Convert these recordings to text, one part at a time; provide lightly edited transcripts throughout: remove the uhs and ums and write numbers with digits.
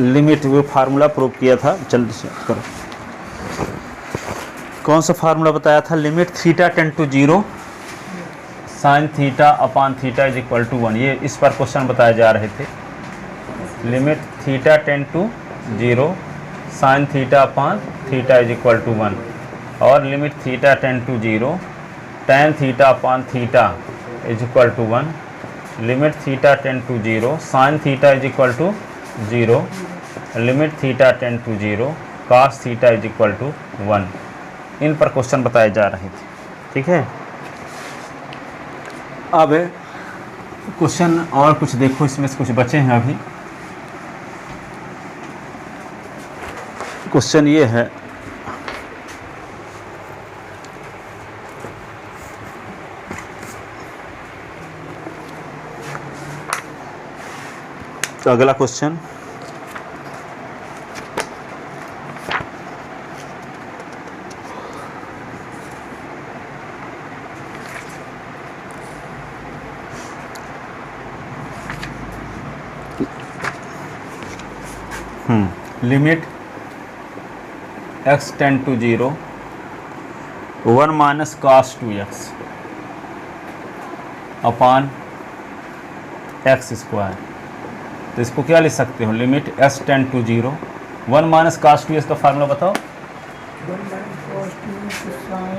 Limit वो formula prove किया था, जल्दी से करो। कौन सा फार्मूला बताया था? Limit theta tend to 0 sine theta upon theta is equal to 1। ये इस पर क्वेश्चन बताए जा रहे थे। Limit theta tend to 0 sine theta upon theta is equal to 1 और limit theta tend to 0 tan theta upon theta is equal to 1, limit theta tend to 0 sine theta is equal to 0, limit theta tend to 0 cos theta is equal to 1। इन पर question बताए जा रहे थे, ठीक है। अब क्वेश्चन और कुछ देखो, इसमें से कुछ बचे हैं अभी। क्वेश्चन ये है, तो अगला question limit x tend to 0 1 minus cos 2x upon x square. तो इसको क्या लिख सकते हो? Limit s tend to 0 1 minus cos 2x का फार्मूला बताओ।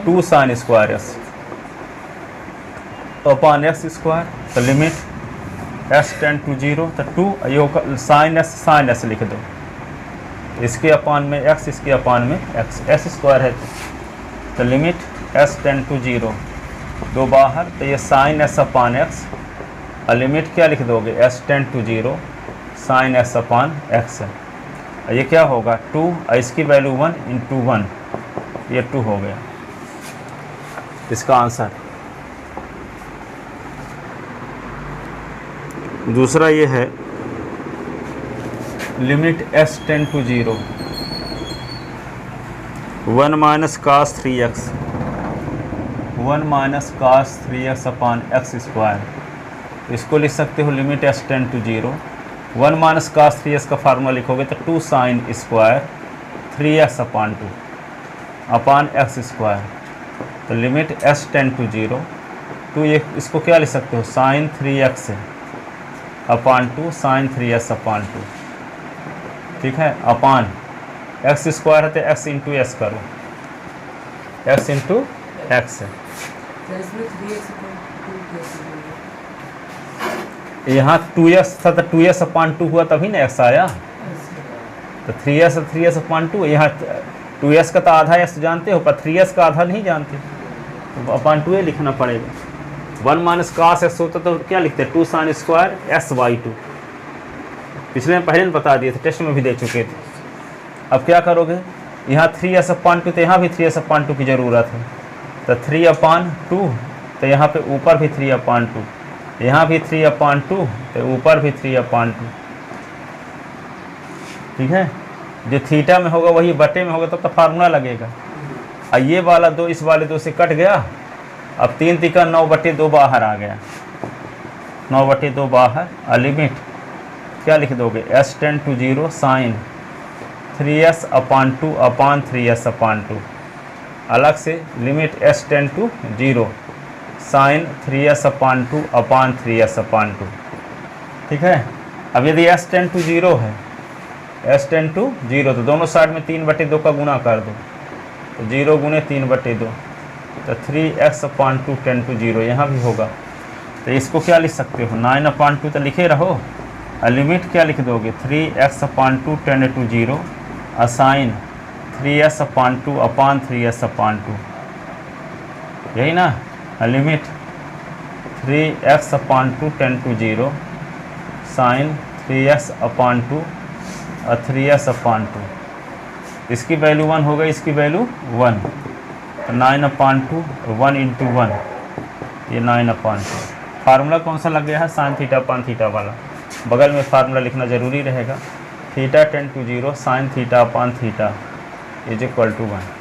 2 sine square S upon x square. तो लिमिट s टेंड टू 0 तो 2 ये साइन एस लिख दो, इसके अपान में x, इसके अपान में x, s स्क्वायर है। तो लिमिट s टेंड टू 0 दो बाहर, तो ये साइन एस अपान एक्स और लिमिट क्या लिख दोगे? s tend to 0 sine S upon x है। ये क्या होगा? 2 और इसकी वैल्यू 1 इंटू 1, ये 2 हो गया इसका आंसर। दूसरा ये है limit s tend to 0 1 minus cos 3x 1 minus cos 3x upon x square. इसको लिख सकते हो limit s tend to 0 1 minus cos 3x का फार्मूला लिखोगे तो 2 sine square 3x upon 2 upon x square. तो लिमिट s टेंड टू 0 2, ये इसको क्या लिख सकते हो? Sign 3x upon 2 sign 3s upon 2, ठीक है, अपान एक्स स्क्वायर है तो एक्स इंटू एस करो, एक्स इंटू एक्स है। यहाँ 2s था तो 2s अपान 2 हुआ तभी ना x आया। तो 3s अपान 2, यहाँ 2s का तो आधा s जानते हो पर 3s का आधा नहीं जानते, तो अपान 2 लिखना पड़ेगा। 1 माइनस cos x होता तो क्या लिखते? 2 साइन स्क्वायर s बाई 2। पिछले में पहले बता दिए थे, टेस्ट में भी दे चुके थे। अब क्या करोगे? यहाँ 3s अपान 2 तो यहाँ भी 3s अपान 2 की ज़रूरत है, तो 3 अपान 2 तो यहाँ पे ऊपर भी 3 अपान 2, यहाँ भी 3 अपान 2 तो ऊपर भी 3 अपान 2, ठीक है। जो थीटा में होगा वही बटे में होगा, तब तो फार्मूला लगेगा। और ये वाला 2 इस वाले 2 से कट गया। अब 3 तिका 9/2 बाहर आ गया, 9/2 बाहर। और लिमिट क्या लिख दोगे? s tend to 0 sine 3s upon 2 upon 3s upon 2। अलग से limit s tend to 0 sine 3s upon 2 upon 3s upon 2, ठीक है। अब यदि s टेंड टू 0 है, s टेंड टू 0 तो दोनों साइड में 3/2 का गुणा कर दो, तो 0 गुणे 3/2 तो 3x अपान 2 टेंड टू 0 यहाँ भी होगा। तो इसको क्या लिख सकते हो? 9 अपान 2 तो लिखे रहो। और लिमिट क्या लिख दोगे? 3x upon 2 tend to 0 sine 3s upon 2 upon 3s upon 2, यही ना। Limit 3x upon 2 tend to 0 sine 3s upon 2 और 3s अपान 2। इसकी वैल्यू 1 हो गई, इसकी वैल्यू 1, तो 9 अपान 2 1 इंटू 1, ये 9 अपान 2। फार्मूला कौन सा लग गया है? साइन थीटा अपान थीटा वाला। बगल में फार्मूला लिखना ज़रूरी रहेगा। Theta tend to 0 sine theta upon theta is equal to 1।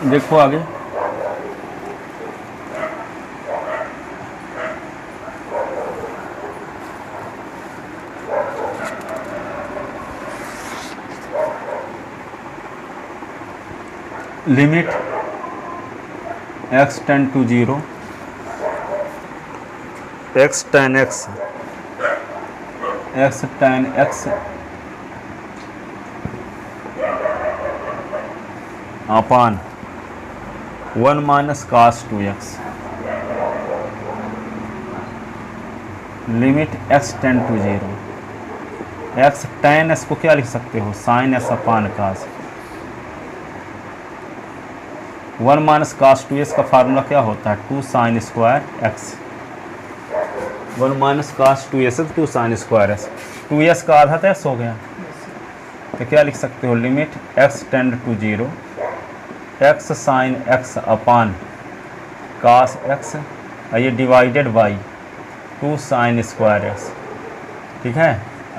देखो आगे, limit x tend to 0 x tan x upon 1 minus cos 2x, limit x tend to 0, x tan s को क्या लिख सकते हो, sin s अपान cos। 1 माइनस cos 2s का formula क्या होता है, 2 sin square x। 1 minus cos 2s है 2 sin स्क्वायर s, 2s का आधा तो s हो गया, तो क्या लिख सकते हो, limit x tend to 0 x sine x upon cos x, ये divided by 2 sine square x, ठीक है,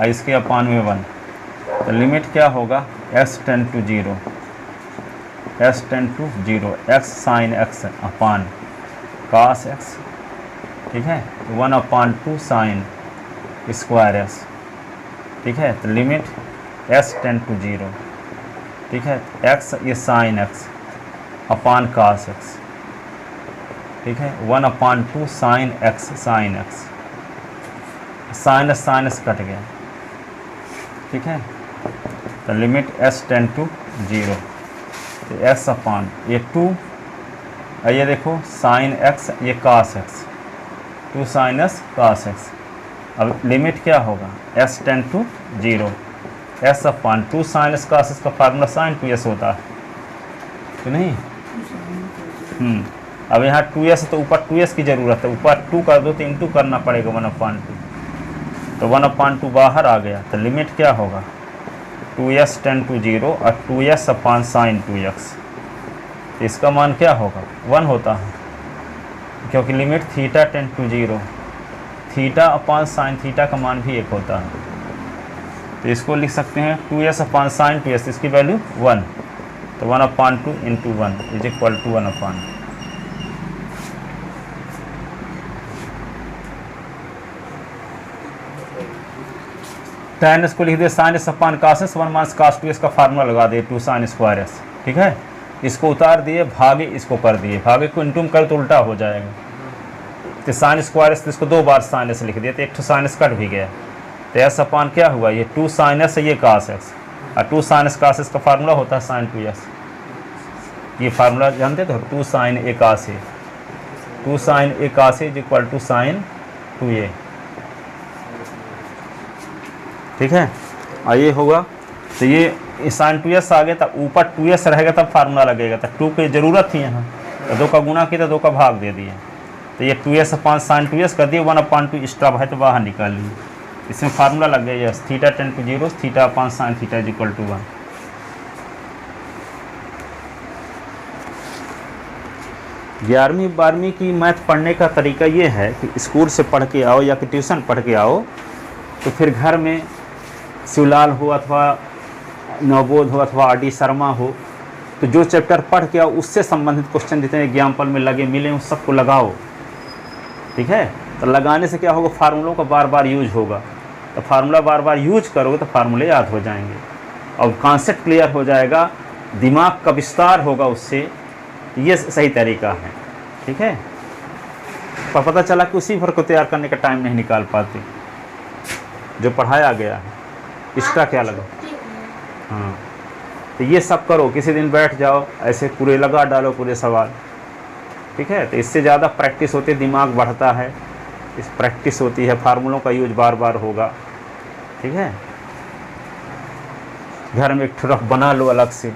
इसके अपान में 1, तो लिमिट क्या होगा, x tend to 0 x sine x upon cos x, ठीक है, 1 अपान 2 साइन स्क्वायर x, ठीक है, तो लिमिट x टेंड टू 0, ठीक है, x ये sine x upon cos x, ठीक है, 1 upon 2 sine x sine x, sine s कट गया, ठीक है, तो लिमिट s टेंड टू 0, तो x अपान ये 2, ये देखो साइन x ये cos x, 2 sine s cos x, अब लिमिट क्या होगा, s tend to 0 s upon 2 sine s cos s का फार्मूला साइन 2s होता है तो नहीं। अब यहाँ 2s तो ऊपर 2s की ज़रूरत है, ऊपर 2 कर दो तो इंटू करना पड़ेगा 1 अपान 2, तो 1 अपान 2 बाहर आ गया, तो लिमिट क्या होगा, 2s टेंड टू 0 और 2s अपान साइन 2x, तो इसका मान क्या होगा, 1 होता है, क्योंकि limit theta tend to 0, theta upon sine theta का मान भी 1 होता है, तो इसको लिख सकते हैं 2s अपान साइन 2s, इसकी वैल्यू 1, तो 1 upon 2 into 1 is equal to 1 upon, tan इसको लिख दे sine S upon cos s, 1 minus cos 2s का फार्मूला लगा दे 2 साइन स्क्वायर s, ठीक है, इसको उतार दिए, भागे इसको कर दिए, भागे को इंटूम कर तो उल्टा हो जाएगा, तो साइन स्क्वायर s, इसको 2 बार साइन s लिख दिया, तो एक तो साइन s कट भी गया, तो s अपान क्या हुआ, ये 2 साइन s ये cos x, और 2 साइन s cos s का फार्मूला होता है साइन 2s, ये फार्मूला जानते तो 2 sine a cos a, 2 sine a cos a is equal to sine 2a, ठीक है, और ये होगा, तो ये साइन 2s आ गया, तब ऊपर 2s रहेगा तब फार्मूला लगेगा, तो 2 की ज़रूरत थी यहाँ, तो 2 का गुना किया तो 2 का भाग दे दिए, तो ये 2s अपान साइन 2s कर दिए, 1 अपान 2 एक्स्ट्रा है तो बाहर निकाल लिए, इसमें फार्मूला लग गया, yes theta tend to 0 theta upon sine theta is equal to 1। 11वीं 12वीं की मैथ पढ़ने का तरीका ये है कि स्कूल से पढ़ के आओ या कि ट्यूशन पढ़ के आओ, तो फिर घर में शिवलाल हो अथवा नवबोध हो अथवा आर डी शर्मा हो, तो जो चैप्टर पढ़ के आओ उससे संबंधित क्वेश्चन जितने एग्जाम्पल में लगे मिले उस सबको लगाओ, ठीक है, तो लगाने से क्या होगा, फार्मूलों का बार बार यूज होगा, तो फार्मूला बार बार यूज करोगे तो फार्मूले याद हो जाएंगे और कॉन्सेप्ट क्लियर हो जाएगा, दिमाग का विस्तार होगा उससे, ये सही तरीका है, ठीक है, पर पता चला कि उसी भर को तैयार करने का टाइम नहीं निकाल पाते, जो पढ़ाया गया है इसका क्या लगा, हाँ, तो ये सब करो, किसी दिन बैठ जाओ ऐसे पूरे लगा डालो पूरे सवाल, ठीक है, तो इससे ज़्यादा प्रैक्टिस होती है, दिमाग बढ़ता है, इस प्रैक्टिस होती है, फार्मूलों का यूज बार बार होगा, ठीक है, घर में एक रफ बना लो अलग से,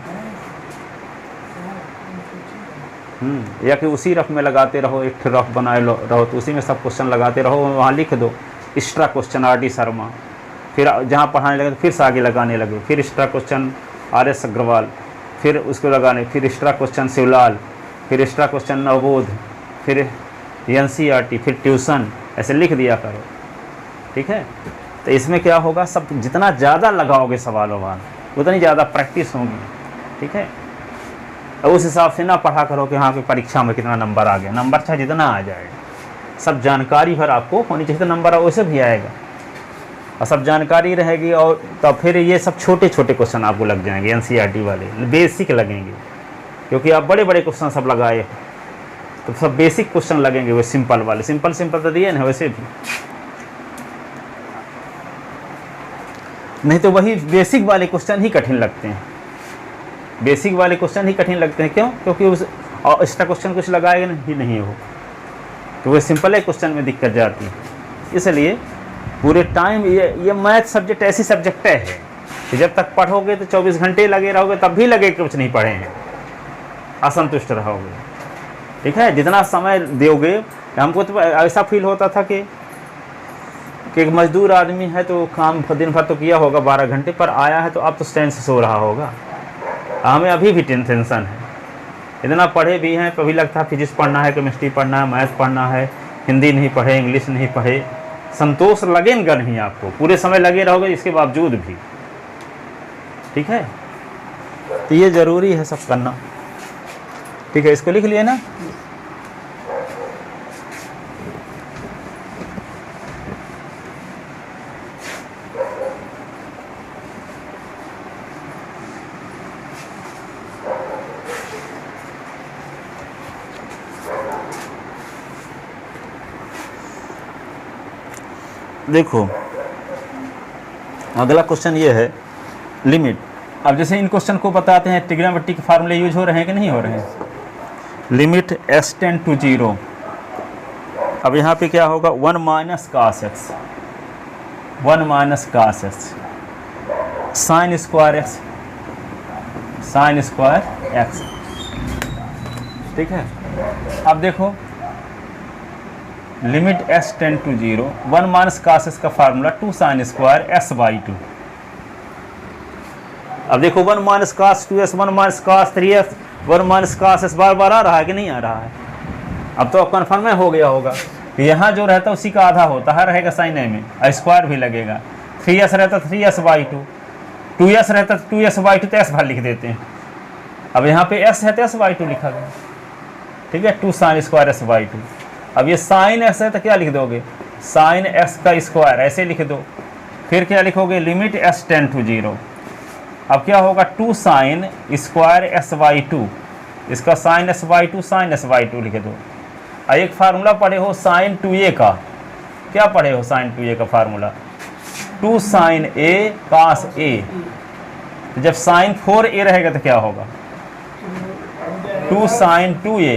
या कि उसी रफ में लगाते रहो, एक रफ बनाए रहो तो उसी में सब क्वेश्चन लगाते रहो, वहाँ लिख दो extra question R D Sharma, फिर जहाँ पढ़ाने लगे तो फिर से आगे लगाने लगे, फिर extra question R S Aggarwal, फिर उसको लगाने, फिर एक्स्ट्रा क्वेश्चन शिवलाल, फिर एक्स्ट्रा क्वेश्चन नवबोध, फिर NCERT, फिर ट्यूशन, ऐसे लिख दिया करो, ठीक है, तो इसमें क्या होगा, सब जितना ज़्यादा लगाओगे सवाल ववाल उतनी ज़्यादा प्रैक्टिस होगी, ठीक है, और उस हिसाब से ना पढ़ा करो कि हाँ कि परीक्षा में कितना नंबर आ गया। नंबर चाहे जितना आ जाए, सब जानकारी भर आपको होनी चाहिए, तो नंबर वैसे भी आएगा। और सब जानकारी रहेगी, और तब फिर ये सब छोटे छोटे क्वेश्चन आपको लग जाएंगे, एनसीईआरटी वाले बेसिक लगेंगे, क्योंकि आप बड़े बड़े क्वेश्चन सब लगाए तो सब बेसिक क्वेश्चन लगेंगे। वो सिंपल वाले, सिंपल सिंपल तो दिए ना वैसे भी, नहीं तो वही बेसिक वाले क्वेश्चन ही कठिन लगते हैं। बेसिक वाले क्वेश्चन ही कठिन लगते हैं, क्यों? क्योंकि उस एक्स्ट्रा क्वेश्चन कुछ लगाएगा ही नहीं हो, तो वो सिंपल है क्वेश्चन में दिक्कत जाती है। इसलिए पूरे टाइम ये मैथ सब्जेक्ट ऐसी सब्जेक्ट है कि जब तक पढ़ोगे तो 24 घंटे लगे रहोगे, तब भी लगे कि कुछ नहीं पढ़े हैं, असंतुष्ट रहोगे। ठीक है, जितना समय दोगे। हमको तो ऐसा फील होता था कि एक मजदूर आदमी है तो काम दिन भर तो किया होगा 12 घंटे, पर आया है तो अब तो स्टैंड से सो रहा होगा। हमें अभी भी टेंशन है, इतना पढ़े भी हैं, कभी लगता है फिजिक्स पढ़ना है, केमिस्ट्री पढ़ना है, मैथ पढ़ना है, हिंदी नहीं पढ़े, इंग्लिश नहीं पढ़े, संतोष लगेगा नहीं आपको, पूरे समय लगे रहोगे इसके बावजूद भी। ठीक है, तो ये ज़रूरी है सब करना। ठीक है, इसको लिख लिए ना। देखो अगला क्वेश्चन ये है लिमिट। अब जैसे इन क्वेश्चन को बताते हैं, ट्रिग्नोमेट्री के फार्मूले यूज हो रहे हैं कि नहीं हो रहे हैं। Limit s tend to 0। अब यहाँ पे क्या होगा, 1 minus cos x, 1 minus cos x, sine square x, sine square x। ठीक है, अब देखो limit s tend to 0, 1 minus cos x का फार्मूला 2 साइन स्क्वायर s/2। अब देखो 1 minus cos 2s, 1 minus cos 3s, 1 minus cos s बार बार आ रहा है कि नहीं आ रहा है। अब तो कन्फर्म हो गया होगा कि यहाँ जो रहता है उसी का आधा होता है, रहेगा साइन a में, स्क्वायर भी लगेगा। 3s रहता 3s/2, 2s रहता 2s/2, तो s भर लिख देते हैं। अब यहाँ पे s है तो s/2 लिखा गया। ठीक है, 2 साइन स्क्वायर s/2। अब ये साइन s है तो क्या लिख दोगे, साइन s का स्क्वायर, ऐसे लिख दो। फिर क्या लिखोगे, लिमिट s टेंड टू 0। अब क्या होगा, 2 साइन स्क्वायर s/2, इसका साइन s/2, साइन s/2 लिख दो। और एक फार्मूला पढ़े हो साइन 2a का, क्या पढ़े हो साइन 2a का formula, 2 sine a cos a। तो जब साइन 4a रहेगा तो क्या होगा, 2 साइन 2a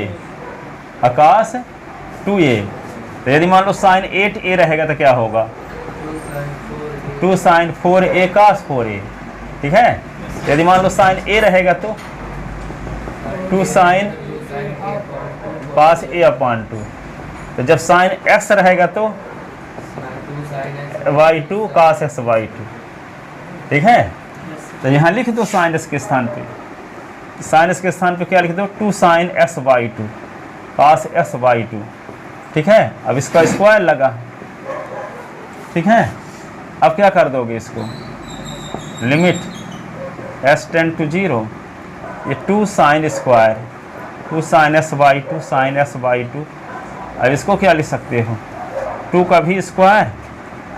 cos 2a। तो यदि मान लो साइन 8a रहेगा तो क्या होगा, 2 साइन 4a cos 4a। ठीक है, यदि मान लो साइन a रहेगा तो 2 साइन cos a/2। तो जब साइन x रहेगा तो y2 cos x/2। ठीक है, तो यहाँ लिख दो साइन s के स्थान पे, साइन s के स्थान पे क्या लिख दो, 2 साइन s/2 cos s/2। ठीक है, अब इसका स्क्वायर लगा। ठीक है, अब क्या कर दोगे इसको, लिमिट s टेंड टू 0, ये 2 sine square, 2 sine s/2, sign s/2। अब इसको क्या लिख सकते हो, 2 का भी square,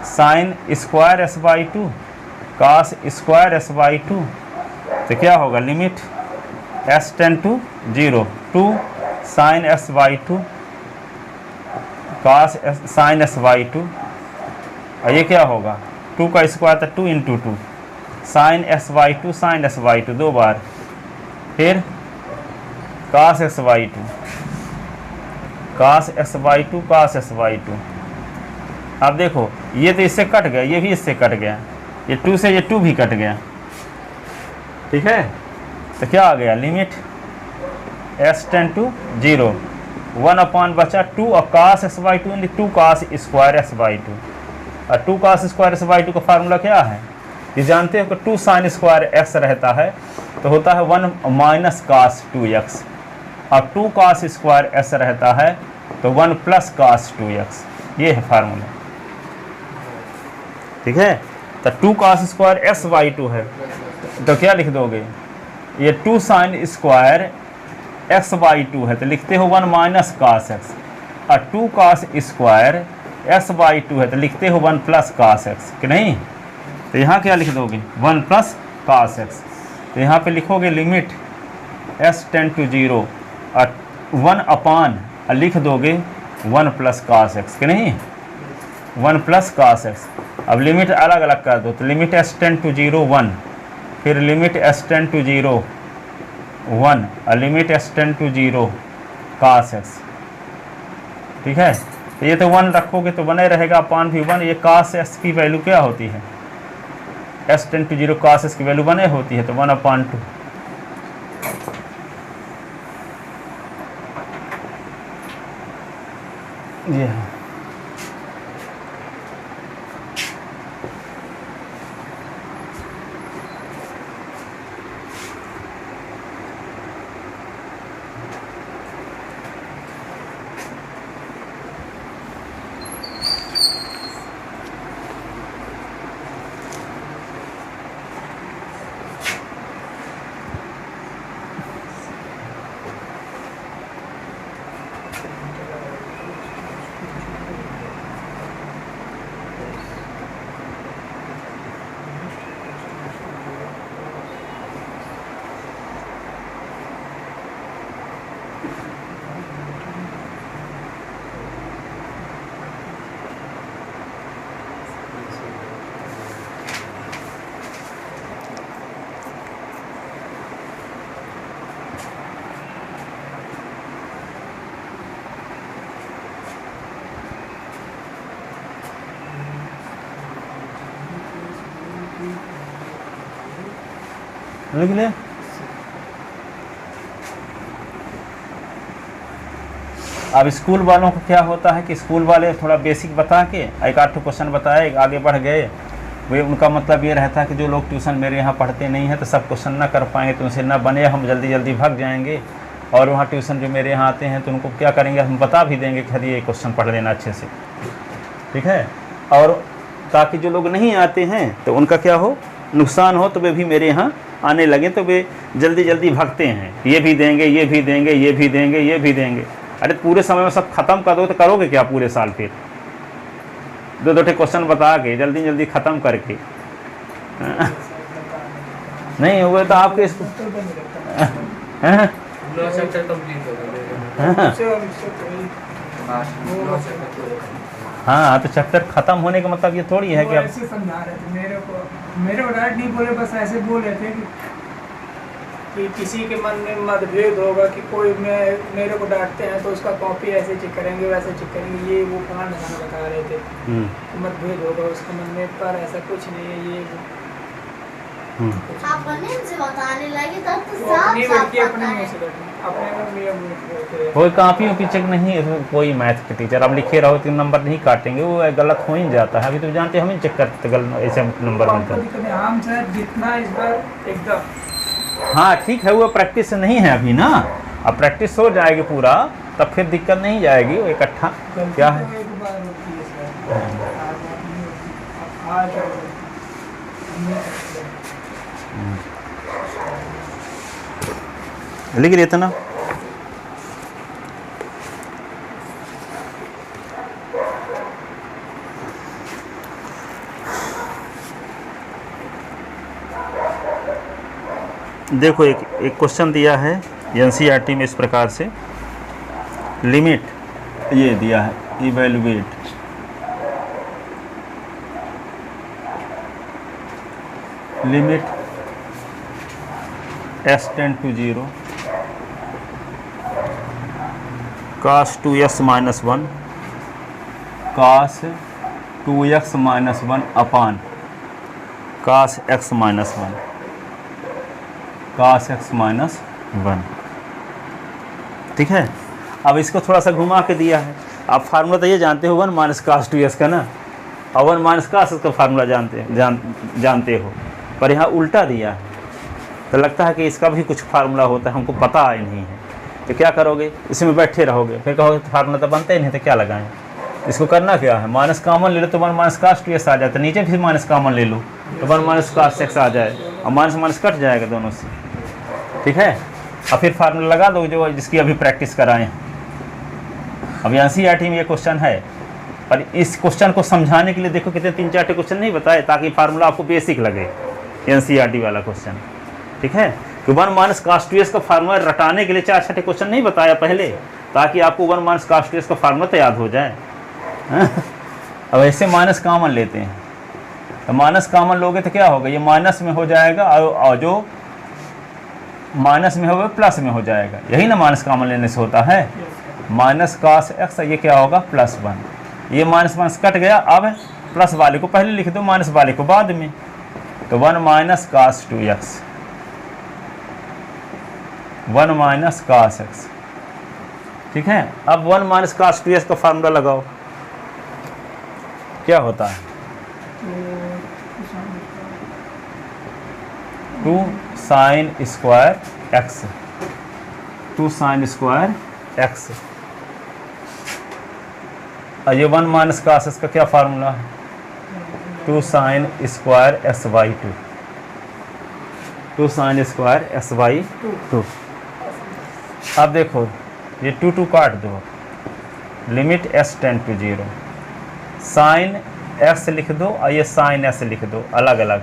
sine square s/2 cos square s/2। तो क्या होगा, limit s tend to 0, 2 sine s/2 cos sine s/2। और ये क्या होगा, 2 का स्क्वायर था 2 × 2, साइन s/2, साइन s/2 दो बार, फिर cos s/2, cos s/2, cos s/2। अब देखो ये तो इससे कट गया, ये भी इससे कट गया, ये 2 से ये 2 भी कट गया। ठीक है, तो क्या आ गया, लिमिट s टेंड टू 0, 1 अपान बचा 2 और cos s/2 2 cos square s/2। और 2 cos स्क्वायर s/2 का फार्मूला क्या है, ये जानते हो कि 2 साइन स्क्वायर x रहता है तो होता है 1 माइनस cos 2x, और 2 cos स्क्वायर s रहता है तो 1 प्लस cos 2x। ये है फार्मूला। ठीक है, तो 2 cos स्क्वायर s/2 है तो क्या लिख दोगे, ये 2 sine square x by two है तो लिखते हो 1 माइनस कास एक्स, और 2 cos square x by two है तो लिखते हो 1 प्लस कास एक्स कि नहीं। तो यहाँ क्या लिख दोगे 1 प्लस कास एक्स, तो यहाँ पे लिखोगे लिमिट एस टेंड टू 0 और 1 अपान और लिख दोगे 1 प्लस कास एक्स कि नहीं, 1 प्लस कास एक्स। अब लिमिट अलग अलग कर दो तो लिमिट एस टेंड टू 0 1, फिर लिमिट एस टेंड टू 0 1 और limit S tend to 0 cos x. ठीक है, तो ये तो 1 रखोगे तो बने रहेगा अपान भी 1। ये कास एक्स की वैल्यू क्या होती है, S tend to 0 cos x की वैल्यू बने होती है तो 1 अपान 2। ये है लिख ले। अब स्कूल वालों को क्या होता है कि स्कूल वाले थोड़ा बेसिक बता के एक आध क्वेश्चन बताए आगे बढ़ गए, वे उनका मतलब ये रहता है कि जो लोग ट्यूशन मेरे यहाँ पढ़ते नहीं हैं तो सब क्वेश्चन ना कर पाएंगे तो उनसे ना बने, हम जल्दी जल्दी भाग जाएंगे। और वहाँ ट्यूशन जो मेरे यहाँ आते हैं तो उनको क्या करेंगे, हम बता भी देंगे कि ये क्वेश्चन पढ़ लेना अच्छे से, ठीक है। और ताकि जो लोग नहीं आते हैं तो उनका क्या हो, नुकसान हो, तो वे भी मेरे यहाँ आने लगे तो वे जल्दी जल्दी भागते हैं, ये भी देंगे, ये भी देंगे, ये भी देंगे, ये भी देंगे। अरे पूरे समय में सब खत्म कर दो तो करोगे क्या पूरे साल, फिर दो दो क्वेश्चन बता के जल्दी जल्दी ख़त्म करके नहीं हुए तो आपके हाँ, तो चैप्टर खत्म होने का मतलब ये थोड़ी है कि अब ऐसे समझा रहे थे मेरे को डायरेक्ट नहीं बोले, बस ऐसे बोल रहे थे कि किसी के मन में मतभेद होगा कि कोई मेरे को डांटते हैं तो उसका कॉपी ऐसे चेक करेंगे वैसे चेक करेंगे, ये वो खाना बता रहे थे मतभेद होगा उसके मन में, पर ऐसा कुछ नहीं है। ये बताने लगे तब तो कोई कापियों की चेक नहीं है, कोई मैथ के टीचर अब लिखे रहो 3 नंबर नहीं काटेंगे, वो गलत हो ही जाता है। अभी तो जानते हैं हम ही चेक करते गलत ऐसे नंबर बनता है। जितना इस बार एकदम हाँ ठीक है, वो प्रैक्टिस नहीं है अभी ना, अब प्रैक्टिस हो जाएगी पूरा तब फिर दिक्कत नहीं जाएगी। वो इकट्ठा क्या है लिख लेते ना। देखो एक क्वेश्चन दिया है एनसीईआरटी में इस प्रकार से, लिमिट ये दिया है evaluate limit s tend to 0 cos 2x minus 1 cos 2x minus 1 upon cos x minus 1 cos x minus 1, ठीक है। अब इसको थोड़ा सा घुमा के दिया है। आप फार्मूला तो ये जानते हो 1 माइनस कास 2x का ना, और 1 माइनस कास का फार्मूला जानते हो, पर यहाँ उल्टा दिया है तो लगता है कि इसका भी कुछ फार्मूला होता है, हमको पता ही नहीं है। तो क्या करोगे, इसमें बैठे रहोगे, फिर कहोगे फार्मूला तो बनता ही नहीं तो क्या लगाएं। इसको करना क्या है, माइनस कॉमन ले लो तो 1 माइनस कास 2x आ जाता है, नीचे फिर माइनस कॉमन ले लो तो 1 माइनस कास x आ जाए, और माइनस माइनस कट जाएगा दोनों से, ठीक है। अब फिर फार्मूला लगा दो जो जिसकी अभी प्रैक्टिस कराएं। अभी एनसीईआरटी में ये क्वेश्चन है, पर इस क्वेश्चन को समझाने के लिए देखो कितने 3-4 क्वेश्चन नहीं बताए, ताकि फार्मूला आपको बेसिक लगे। एनसीईआरटी वाला क्वेश्चन, ठीक है, कि 1 - cos 2x का फार्मूला रटाने के लिए 4-6 क्वेश्चन नहीं बताया पहले, ताकि आपको 1 - cos 2x का फार्मूला तो याद हो जाए। अब ऐसे माइनस कॉमन लेते हैं, तो माइनस कॉमन लोगे तो क्या होगा, ये माइनस में हो जाएगा और जो माइनस में होगा प्लस में हो जाएगा। यही ना माइनस कॉमन लेने से होता है। माइनस cos x, ये क्या होगा +1। ये माइनस माइनस कट गया, अब प्लस वाले को पहले लिख दो, माइनस वाले को बाद में। तो 1 - cos 2x, 1 - cos x, ठीक है। अब 1 - cos 2x का फार्मूला लगाओ, क्या होता है, 2 sin square x, 2 sin square x। और ये 1 - cos x का क्या फार्मूला है, 2 sin square s/2, 2 sin square s/2। अब देखो ये 2 काट दो, limit s tend to 0, sine x लिख दो और ये साइन s लिख दो अलग अलग।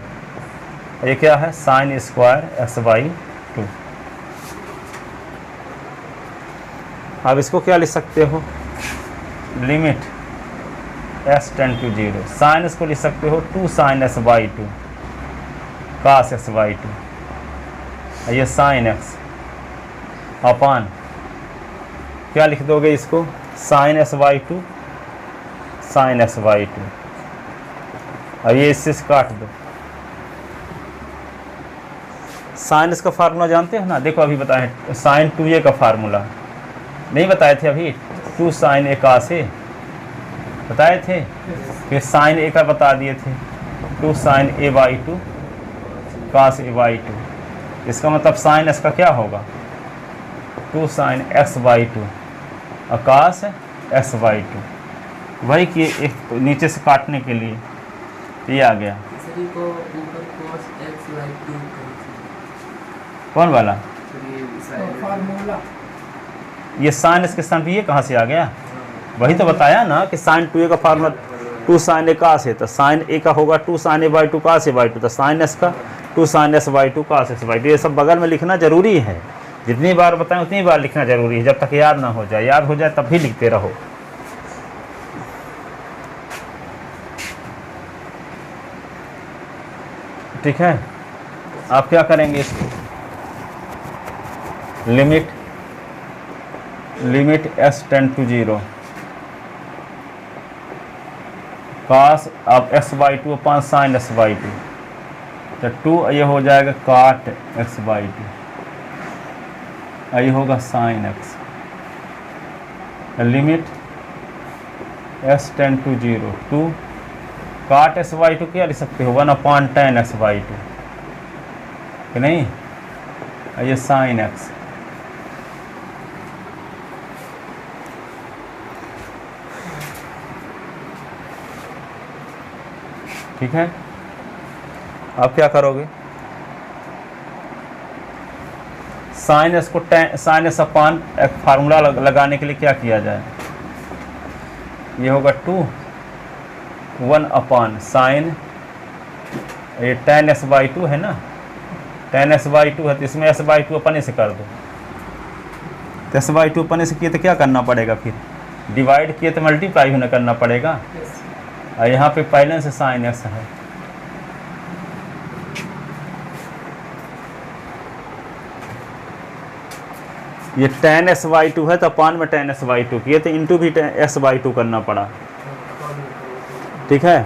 ये क्या है, साइन स्क्वायर s/2। अब इसको क्या लिख सकते हो, limit s tend to 0, sine इसको लिख सकते हो 2 sin s/2 cos s/2। ये साइन x अपान क्या लिख दोगे इसको, साइन s/2 sin s/2। और ये इससे काट दो। साइन इसका फार्मूला जानते हो ना, देखो अभी बताए, साइन 2a का फार्मूला नहीं बताए थे अभी, 2 sin a cos a बताए थे, फिर साइन a का बता दिए थे, 2 sin a/2 cos a/2। इसका मतलब साइन s का क्या होगा, 2 sin x/2 और cos s/2। वही कि एक नीचे से काटने के लिए ये आ गया। को ऊपर cos x/2 कौन वाला, फार्मूला ये साइन इसके स्थान पे ये कहाँ से आ गया, वही तो बताया ना कि साइन 2a का formula 2 sin a cos a, तो साइन a का होगा 2 sin a/2 cos a/2, तो साइन s का 2 sin s/2 cos s/2। ये सब बगल में लिखना जरूरी है, जितनी बार बताएं उतनी बार लिखना जरूरी है, जब तक याद ना हो जाए। याद हो जाए तब भी लिखते रहो। ठीक है, आप क्या करेंगे, इसको limit s tend to 0 cos अब s/2 अपान साइन s/2, तो 2 ये हो जाएगा काट x/2, ये होगा sine x। Limit s tend to 0, 2 काट s/2 क्या लिख सकते हो, 1/tan s/2 कि नहीं, ये साइन x। ठीक है, अब क्या करोगे, साइन एस को साइन एस अपान एक फार्मूला लगाने के लिए क्या किया जाए, ये होगा 1 साइन, ये tan s/2 है ना, tan s/2 है, तो इसमें s/2 अपने से कर दो, तो s/2 अपने से किए तो क्या करना पड़ेगा, फिर डिवाइड किए तो मल्टीप्लाई होना करना पड़ेगा। और यहाँ पे पहले से साइन x है, ये tan s/2 है, तो अपान में tan s/2 किए तो इंटू भी s/2 करना पड़ा। ठीक है,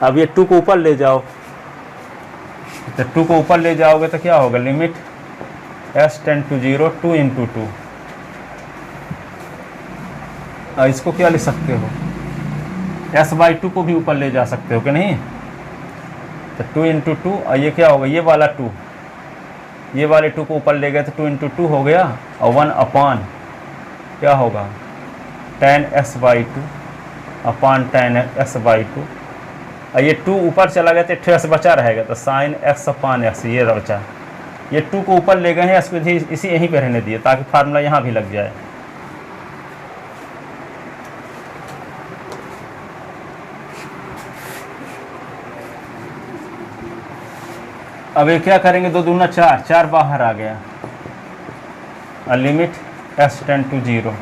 अब ये 2 को ऊपर ले जाओ, तो 2 को ऊपर ले जाओगे तो क्या होगा, लिमिट s टेंड टू 0 2 × 2। और इसको क्या ले सकते हो, s/2 को भी ऊपर ले जा सकते हो कि नहीं, तो 2 × 2, और ये क्या होगा, ये वाला 2, ये वाले 2 को ऊपर ले गए तो 2 × 2 हो गया, और 1 अपान क्या होगा, tan s/2 अपान tan s/2। और ये 2 ऊपर चला गया तो 2 बचा रहेगा, तो साइन x अपान x ये बचा, ये 2 को ऊपर ले गए हैं, इसको इसी यहीं पे रहने दिए ताकि फार्मूला यहाँ भी लग जाए। अब ये क्या करेंगे, 2 दूना 4, 4 बाहर आ गया। लिमिट s टेंड टू 0,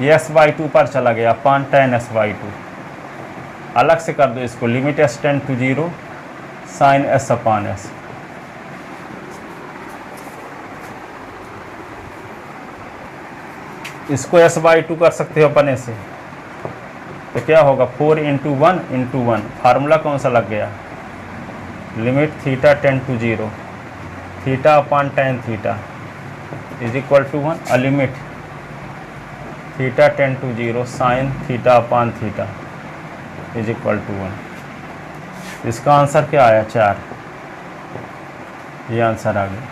ये s/2 पर चला गया अपान tan s/2। अलग से कर दो इसको, limit s tend to 0 sine s upon s। इसको s/2 कर सकते हो अपने से, तो क्या होगा 4 × 1 × 1। फार्मूला कौन सा लग गया, limit theta tend to 0 theta upon tan theta is equal to 1, limit theta tend to 0 sine theta upon theta is equal to 1। इसका आंसर क्या आया, 4। ये आंसर आ गया।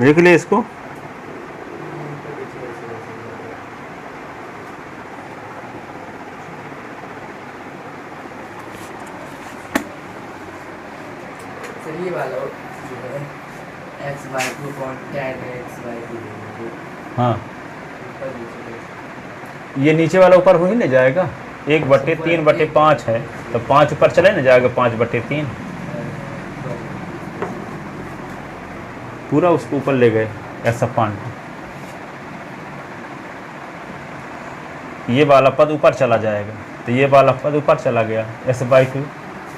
देख ले इसको, सर ये वाला जो है x/2 tan x/2। हाँ ये नीचे वाला ऊपर हो ही नहीं जाएगा, 1/3/5 है तो 5 ऊपर चले ना जाएगा, 5/3 पूरा उसको ऊपर ले गए ऐसा पान। ये वाला पद ऊपर चला जाएगा, तो ये वाला पद ऊपर चला गया s/2,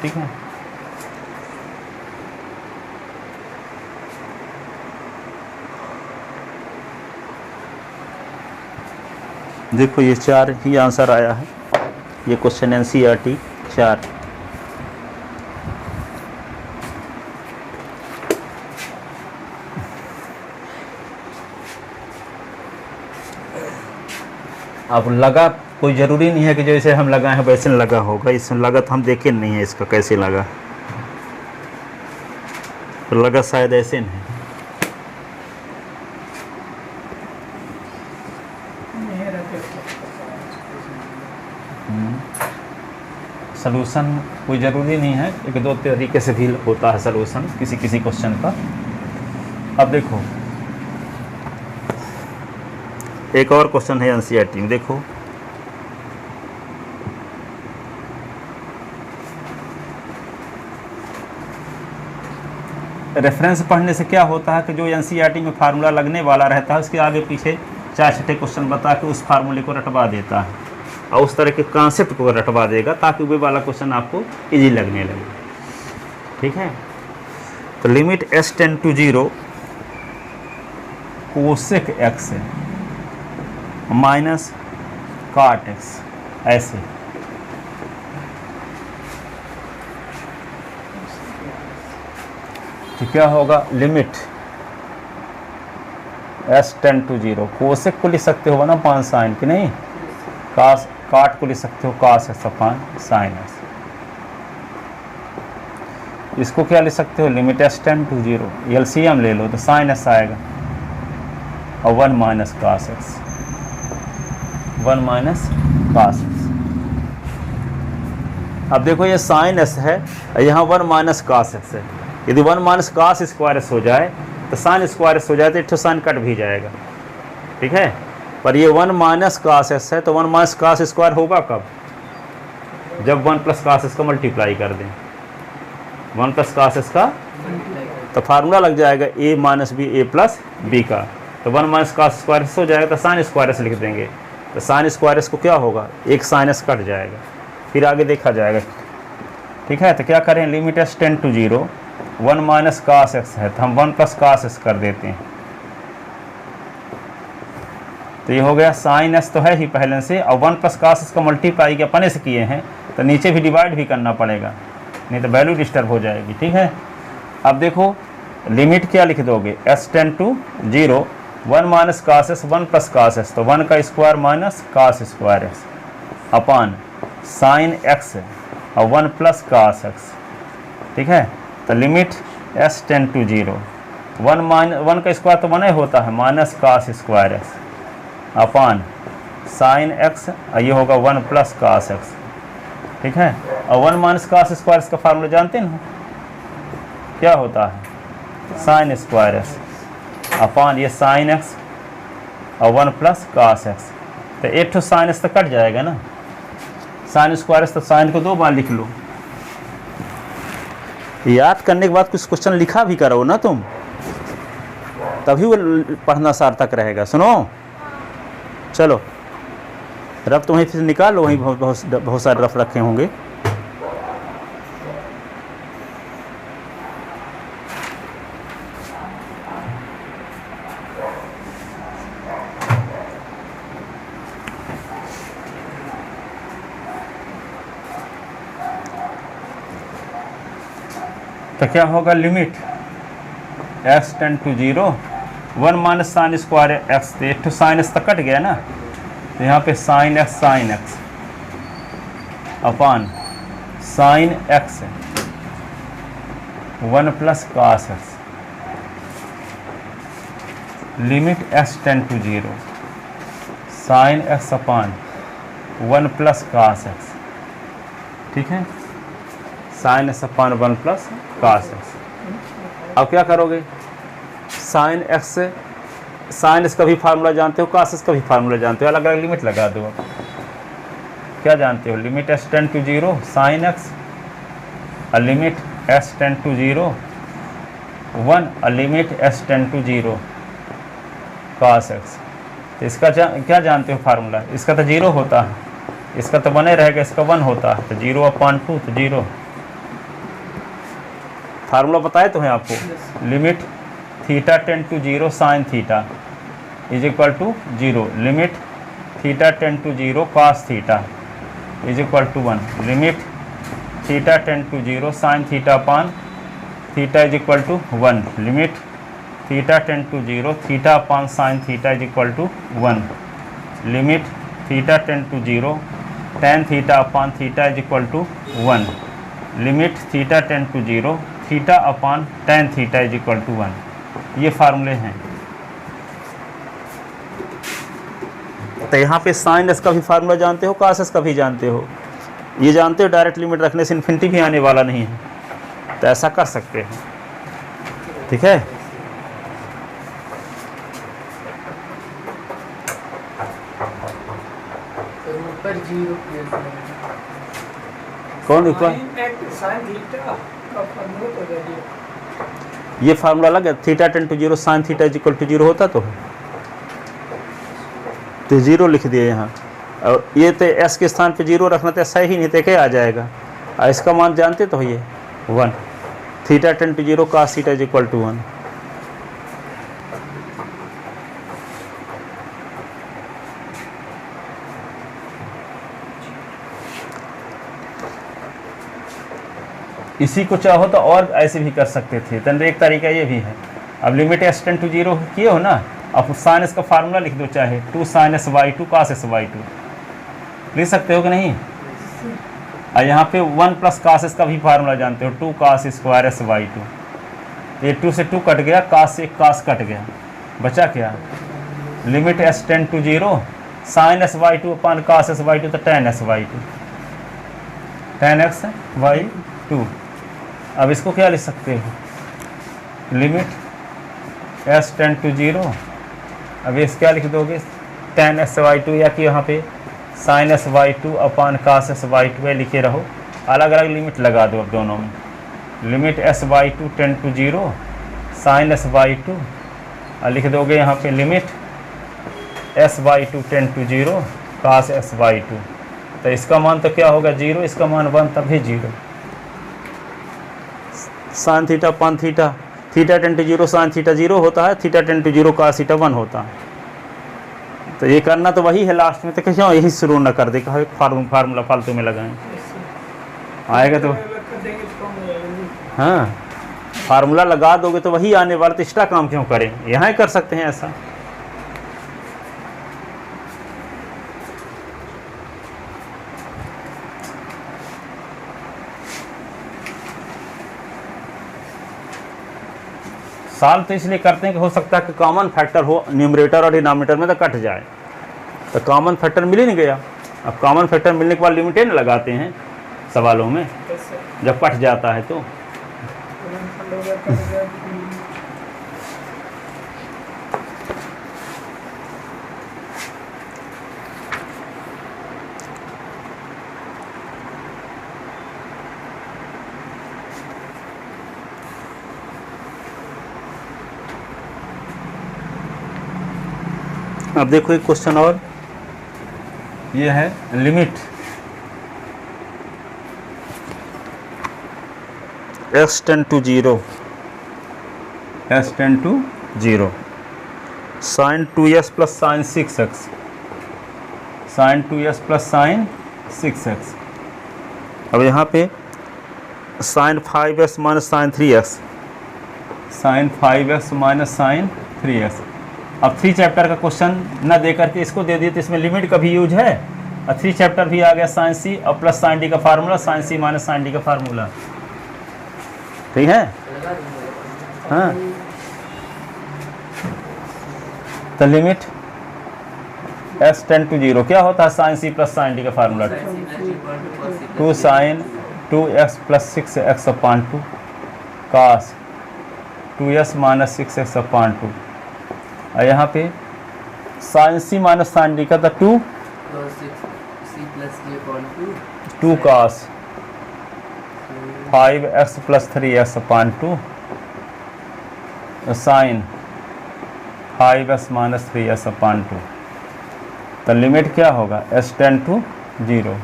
ठीक है। देखो ये 4 ही आंसर आया है, ये क्वेश्चन NCERT 4। अब लगा कोई ज़रूरी नहीं है कि जैसे हम लगाए हैं वैसे लगा होगा, इसमें लगा तो हम देखे नहीं है इसका कैसे लगा, तो लगा शायद ऐसे नहीं। सलूशन कोई ज़रूरी नहीं है, 1-2 तरीके से भी होता है सलूशन किसी किसी क्वेश्चन का। अब देखो एक और क्वेश्चन है NCERT में, देखो रेफरेंस पढ़ने से क्या होता है कि जो NCERT में फार्मूला लगने वाला रहता है उसके आगे पीछे 4-6 क्वेश्चन बता के उस फार्मूले को रटवा देता है और उस तरह के कॉन्सेप्ट को रटवा देगा ताकि वो वाला क्वेश्चन आपको इजी लगने लगे, ठीक है। तो limit s tend to 0 cosec x minus cot x, ऐसे तो क्या होगा, limit s tend to 0 cosec को लिख सकते हो ना पान साइन की, नहीं कास, काट को लिख सकते हो cos x upon sine x। इसको क्या लिख सकते हो, limit s tend to 0 LCM ले लो तो साइन s आएगा और 1 minus cos x, 1 minus cos x। अब देखो ये साइन s है, यहाँ 1 माइनस कास x है। यदि 1 माइनस कास स्क्वायर s हो जाए तो साइन स्क्वायर s हो जाए तो एक साइन कट भी जाएगा, ठीक है। पर ये 1 माइनस कास s है तो 1 माइनस कास स्क्वायर होगा कब, जब 1 प्लस कास s का मल्टीप्लाई कर दें, 1 प्लस कास s का, तो फार्मूला लग जाएगा a minus B a plus B का, तो 1 माइनस कास स्क्वायर s हो जाएगा तो साइन स्क्वायर s लिख देंगे, तो साइन स्क्वायर s को क्या होगा, एक साइन s कट जाएगा, फिर आगे देखा जाएगा, ठीक है। तो क्या करें, limit s tend to 0 1 minus cos x है तो हम 1 प्लस कास s कर देते हैं, तो ये हो गया साइन s तो है ही पहले से, और 1 प्लस कास s का मल्टीप्लाई के अपने से किए हैं तो नीचे भी डिवाइड भी करना पड़ेगा, नहीं तो वैल्यू डिस्टर्ब हो जाएगी, ठीक है। अब देखो लिमिट क्या लिख दोगे, s tend to 0 1 minus cos s 1 plus cos s, तो 1 का square minus cos square S upon sine x और 1 प्लस कास एक्स। ठीक है, तो लिमिट एस टेन टू 0, 1 का स्क्वायर तो 1 ही होता है, minus cos square x upon sine x, और ये होगा 1 प्लस कास एक्स। ठीक है, और 1 माइनस कास स्क्वायर का फार्मूला जानते हैं ना, क्या होता है, साइन स्क्वायर एक्स अपान ये साइन एक्स और 1 प्लस कास एक्स। तो एक तो साइन एक्स तो कट जाएगा ना, साइन स्क्वायर एक्स, तो साइन को 2 बार लिख लो। याद करने के बाद कुछ क्वेश्चन लिखा भी करो ना तुम, तभी वो पढ़ना सार्थक रहेगा। सुनो, चलो रफ तो वहीं फिर निकालो, वहीं बहुत सारे रफ रखे होंगे। तो क्या होगा, limit x tend to 0, 1 minus sine square x, तो एक तो साइन एक्स तक कट गया ना, तो यहाँ पे sine x upon sine x 1 plus cos x, limit x tend to 0, sine x upon 1 plus cos x. ठीक है, sine x upon 1 plus cos x. अब क्या करोगे, साइन एक्स से साइन एक्स का भी फार्मूला जानते हो, कास एक्स का भी फार्मूला जानते हो, अलग अलग लिमिट लगा दो। अब क्या जानते हो, limit s tend to 0 sine x, और लिमिट एस टेन टू 0 1, और limit s tend to 0 cos x. तो इसका क्या जानते हो फार्मूला, इसका तो 0 होता है, इसका तो 1 ही रहेगा, इसका 1 होता है, तो 0 अपान 2, तो 0। फार्मूला बताए तो है आपको, limit theta tend to 0 sine theta is equal to 0, limit theta tend to 0 cos theta is equal to 1, limit theta tend to 0 sine theta upon theta is equal to 1, limit theta tend to 0 theta upon sine theta is equal to 1, limit theta tend to 0 tan theta upon theta is equal to 1, limit theta tend to 0 theta upon tan theta is equal to 1। ये फार्मूले हैं। तो यहाँ पे sine S का भी formula जानते हो, कास एस का भी जानते हो, ये जानते हो डायरेक्ट लिमिट रखने से इन्फिनिटी भी आने वाला नहीं है, तो ऐसा कर सकते हैं। ठीक है, तो ऊपर 0 कौन ऊपर, साइन थीटा का फार्मूला तो दे दिया। ये फार्मूला लगा, theta tend to 0 sine theta is equal to 0 होता तो 0 लिख दिए यहाँ, और ये तो एस के स्थान पे 0 रखना तो सही नहीं, तो क्या आ जाएगा, और इसका मान जानते तो ये 1, theta tend to 0 cos theta is equal to 1। इसी को चाहो तो और ऐसे भी कर सकते थे, तो एक तरीका ये भी है। अब लिमिट एस टेन टू 0 किए हो ना, अब साइन एस का फार्मूला लिख दो, चाहे 2 sine s by 2 cos s by 2 लिख सकते हो कि नहीं। और यहाँ पे 1 प्लस कास एस का भी फार्मूला जानते हो, 2 कास स्क्वायर एस बाई 2, ये 2 से 2 कट गया, कास से कास कट गया, बचा क्या, limit s tend to 0 sine s by 2 upon cos s by 2, तो tan s by 2, tan x by 2। अब इसको क्या लिख सकते हो, लिमिट एस टेन टू 0, अब इस क्या लिख दोगे, टेन एस बाई 2, या कि यहाँ पे sine s by 2 upon cos s by 2 लिखे रहो, अलग अलग लिमिट लगा दो अब दोनों में, limit s by 2 tend to 0 sine s by 2, और लिख दोगे यहाँ पे limit s by 2 tend to 0 cos s by 2, तो इसका मान तो क्या होगा 0, इसका मान 1, तब भी 0, sine theta upon theta, theta tend to 0 sine theta 0 होता है, theta tend to 0 cos theta 1 होता है। तो ये करना तो वही है लास्ट में, तो क्यों यही शुरू न कर दे, कहा फार्मूला फालतू में लगाएं, आएगा तो हाँ, फार्मूला लगा दोगे तो वही आने वाला, तो एक्स्ट्रा काम क्यों करें, यहाँ ही कर सकते हैं ऐसा। सॉल्व तो इसलिए करते हैं कि हो सकता है कि कॉमन फैक्टर हो न्यूमरेटर और डिनोमिनेटर में तो कट जाए, तो कॉमन फैक्टर मिल ही नहीं गया। अब कॉमन फैक्टर मिलने के बाद लिमिटेड लगाते हैं सवालों में, जब कट जाता है तो। अब देखो एक क्वेश्चन और, ये है limit x tend to 0, x tend to 0 sine 2s plus sine 6x, sine 2s plus sine 6x। अब यहाँ पे sine 5s minus sine 3x, sine 5x minus sine 3x। अब 3 चैप्टर का क्वेश्चन न दे करके इसको दे दिए तो इसमें लिमिट का भी यूज है, और 3 चैप्टर भी आ गया साइन सी और प्लस साइन डी का formula, sign C minus sine D का फार्मूला। ठीक है, हाँ। तो लिमिट x टेंड टू 0 क्या होता है, sine C plus sine D का formula 2 sine 2x plus 6x upon 2 cos 2s minus 6x upon 2। और यहाँ पे sine C minus sine D का था 2 cos 5x plus 3x upon 2 sine 5x minus 3x upon 2। तो limit क्या होगा, s tend to 0,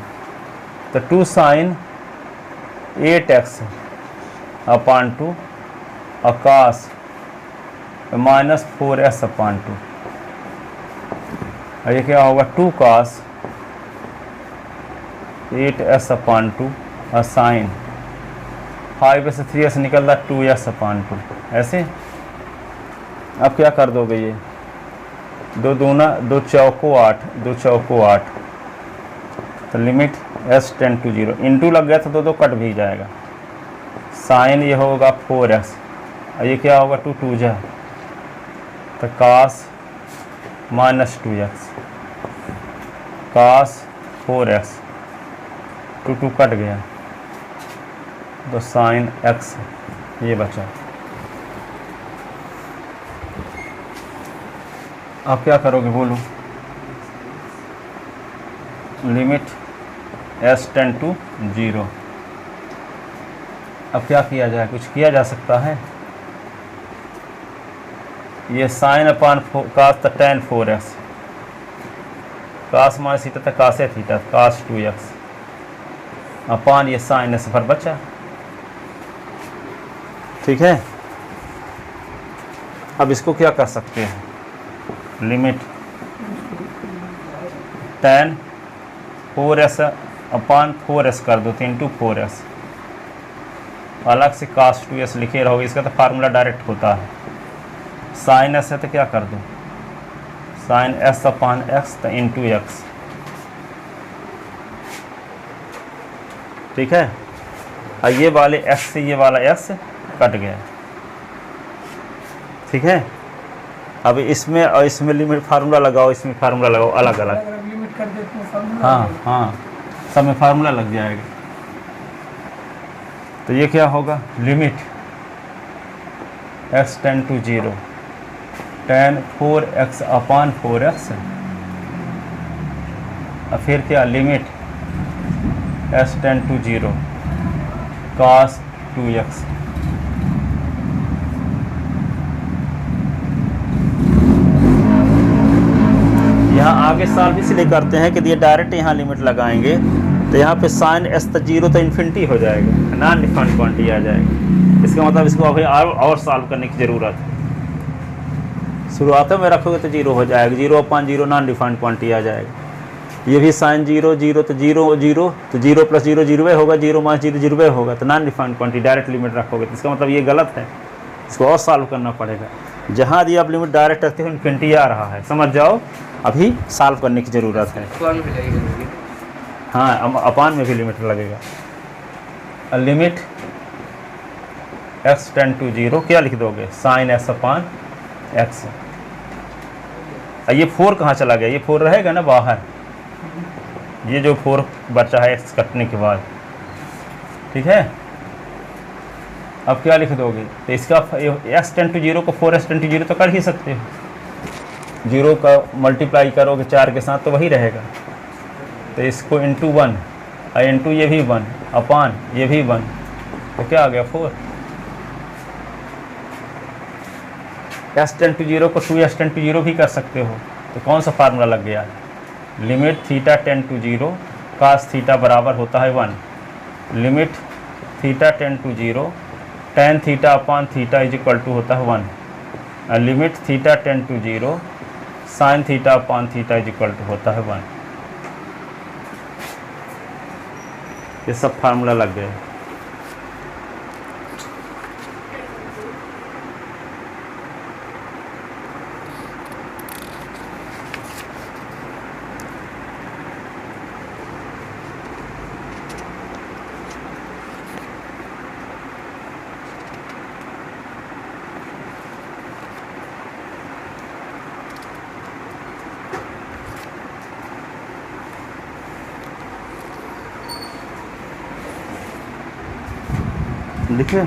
तो 2 साइन 8x अपॉन 2 और कास माइनस 4s अपॉन 2। और ये क्या होगा, 2 कास 8s अपॉन 2 और साइन 5 से 3s निकल रहा 2s अपॉन 2। ऐसे अब क्या कर दोगे, ये 2 दूना 2 चौको 8, 2 चौको 8। तो limit s tend to 0 into लग गया तो 2 कट भी जाएगा, साइन ये होगा 4s और ये क्या होगा 2 2 जा, तो कास माइनस 2x, कास 4x, 2 2 कट गया तो साइन x ये बचा। आप क्या करोगे बोलो, लिमिट s टेंड टू 0। अब क्या किया जाए, कुछ किया जा सकता है। ये साइन अपॉन कास तो टेन 4x, कास माइनस थीटा तो कासे थीटा कास 2x अपॉन ये साइन s पर बचा। ठीक है, अब इसको क्या कर सकते हैं, limit ten 4s upon 4s कर दो, 3 टू 4s, अलग से कास 2s लिखे रहोगे, इसका तो फार्मूला डायरेक्ट होता है। साइन s है तो क्या कर दो, साइन s अपॉन x तो इंटू x। ठीक है, और ये वाले x से ये वाला s कट गया। ठीक है, अब इसमें और इसमें लिमिट फार्मूला लगाओ, इसमें फार्मूला लगाओ, अलग अलग लिमिट कर देते हैं फार्मूला। हाँ हाँ, सब में फार्मूला लग जाएगा। तो ये क्या होगा, limit x tend to 0 tan 4x upon 4x, और फिर क्या, limit s tend to 0 cos 2x। यहाँ आगे सॉल्व इसलिए करते हैं कि ये डायरेक्ट यहाँ लिमिट लगाएंगे तो यहाँ पे साइन s तो 0 तो इन्फिनिटी हो जाएगा, नॉन डिफाइंड क्वांटिटी आ जाएगी। इसका मतलब इसको अभी और सॉल्व करने की ज़रूरत है। शुरुआत में रखोगे तो 0 हो जाएगा, 0 अपॉन 0 नॉन डिफाइंड क्वांटिटी आ जाएगी। ये भी साइन 0 0 तो 0 0 तो 0 प्लस 0 0 होगा, 0 माइनस 0 0 होगा, तो non defined quantity direct limit रखोगे तो इसका मतलब ये गलत है, इसको और सॉल्व करना पड़ेगा। जहाँ दी आप लिमिट डायरेक्ट रखते हो इन्फिनिटी आ रहा है, समझ जाओ, अभी सॉल्व करने की ज़रूरत है। हाँ, अपान में भी लिमिट लगेगा। लिमिट x टेंड टू 0 क्या लिख दोगे, साइन x अपान x। ये 4 कहाँ चला गया, ये 4 रहेगा ना बाहर, ये जो 4 बचा है x कटने के बाद, ठीक है। अब क्या लिख दोगे, तो इसका x टेंड टू 0 को 4x टेंड टू 0 तो कर ही सकते हो, 0 का मल्टीप्लाई करोगे 4 के साथ तो वही रहेगा। तो इसको इंटू 1 और इंटू ये भी 1 अपान ये भी 1, तो क्या आ गया 4। x टेंड टू 0 को 2x टेंड टू 0 भी कर सकते हो, तो कौन सा फार्मूला लग गया, limit theta tend to 0 cos theta बराबर होता है 1, limit theta tend to 0 tan theta upon theta is equal to होता है 1, और limit theta tend to 0 sine theta upon theta is equal to होता है 1। ये सब फार्मूला लग गए। लिखे